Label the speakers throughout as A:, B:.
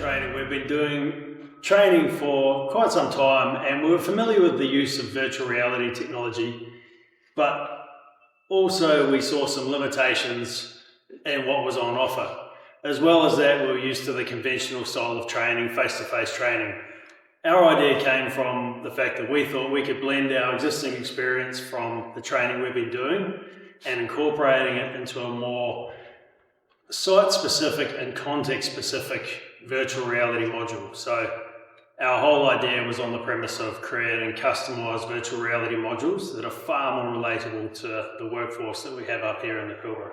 A: training. We've been doing training for quite some time, and we were familiar with the use of virtual reality technology, but also we saw some limitations in what was on offer. As well as that, we were used to the conventional style of training, face-to-face training. Our idea came from the fact that we thought we could blend our existing experience from the training we've been doing and incorporating it into a more site-specific and context-specific virtual reality module. So our whole idea was on the premise of creating customized virtual reality modules that are far more relatable to the workforce that we have up here in the Pilbara.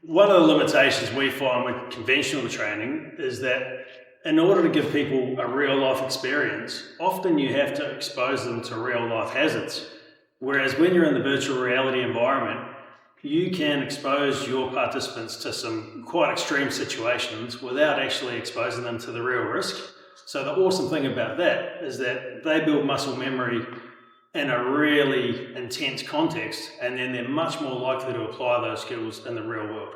A: One of the limitations we find with conventional training is that in order to give people a real-life experience, often you have to expose them to real-life hazards. Whereas when you're in the virtual reality environment, you can expose your participants to some quite extreme situations without actually exposing them to the real risk. So the awesome thing about that is that they build muscle memory in a really intense context, and then they're much more likely to apply those skills in the real world.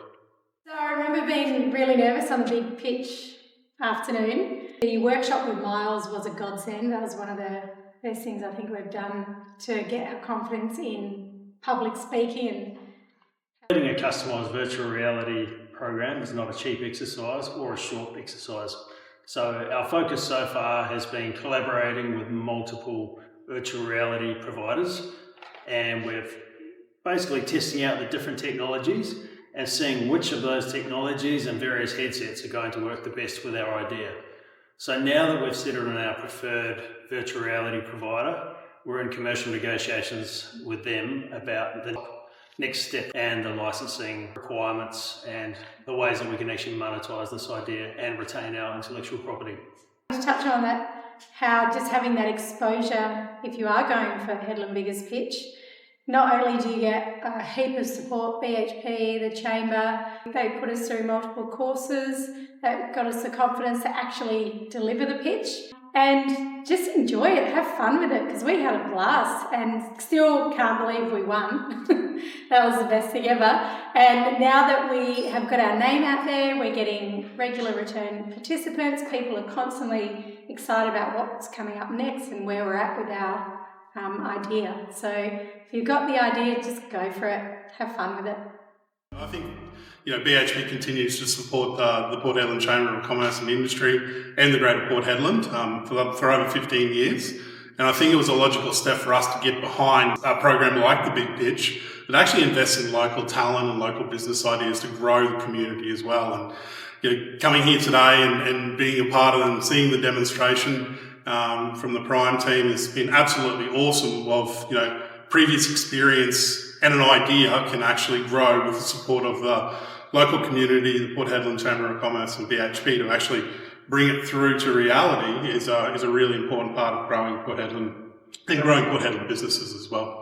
B: So I remember being really nervous on the big pitch afternoon. The workshop with Miles was a godsend. That was one of the best things I think we've done to get our confidence in public speaking.
A: Creating a customised virtual reality program is not a cheap exercise or a short exercise. So our focus so far has been collaborating with multiple virtual reality providers, and we're basically testing out the different technologies and seeing which of those technologies and various headsets are going to work the best with our idea. So now that we've settled on our preferred virtual reality provider, we're in commercial negotiations with them about the next step and the licensing requirements and the ways that we can actually monetize this idea and retain our intellectual property.
B: To touch on that, how just having that exposure, if you are going for Headland Biggers pitch, not only do you get a heap of support, BHP, the Chamber, they put us through multiple courses that got us the confidence to actually deliver the pitch and just enjoy it, have fun with it, because we had a blast and still can't believe we won. That was the best thing ever. And now that we have got our name out there, we're getting regular return participants. People are constantly excited about what's coming up next and where we're at with our idea. So if you've got the idea, just go for it, have fun with it.
C: I think BHP continues to support the Port Hedland Chamber of Commerce and Industry and the Greater Port Hedland for over 15 years. And I think it was a logical step for us to get behind a program like the Big Pitch that actually invests in local talent and local business ideas to grow the community as well. And coming here today and being a part of and seeing the demonstration from the Prime team has been absolutely awesome. Of previous experience and an idea can actually grow with the support of the local community, the Port Hedland Chamber of Commerce and BHP to actually bring it through to reality is a really important part of growing Port Hedland and growing Port Hedland businesses as well.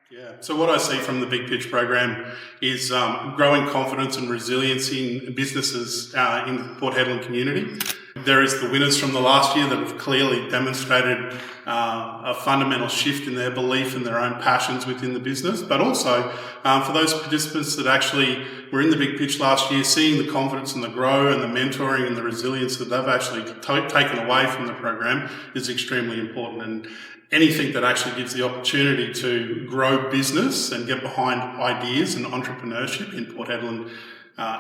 C: Yeah. So what I see from the Big Pitch program is growing confidence and resilience in businesses in the Port Hedland community. There is the winners from the last year that have clearly demonstrated a fundamental shift in their belief and their own passions within the business, but also for those participants that actually were in the Big Pitch last year, seeing the confidence and the grow and the mentoring and the resilience that they've actually taken away from the program is extremely important. And anything that actually gives the opportunity to grow business and get behind ideas and entrepreneurship in Port Hedland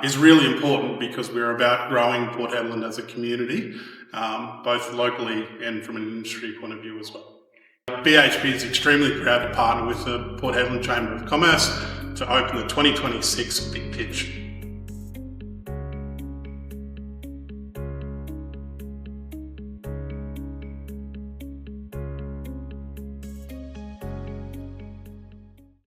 C: is really important, because we're about growing Port Hedland as a community, both locally and from an industry point of view as well. BHP is extremely proud to partner with the Port Hedland Chamber of Commerce to open the 2026 Big Pitch.